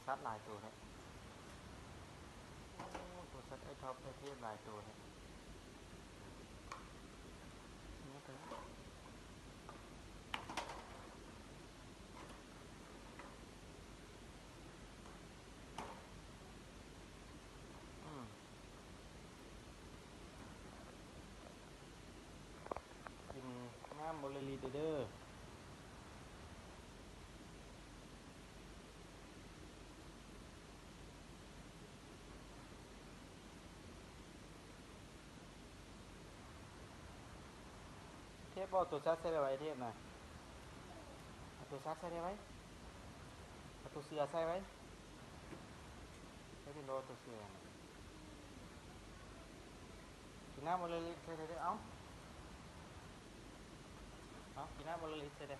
ซัดหลายตัวเลยตัวซัดไอ้ท็อปไอ้เทียบหลายตัวเลยนี่ตัวกินน้ำบริลีเด้อเทียบบอกตัวซัดใส่ไว้เทียบหน่อยตัวซัดใส่ได้ไหมตัวเสือใส่ไว้ไม่เป็นโลตัวเสือกินน้ำบริลีใส่ได้เอากินน้ำบริลีใส่ได้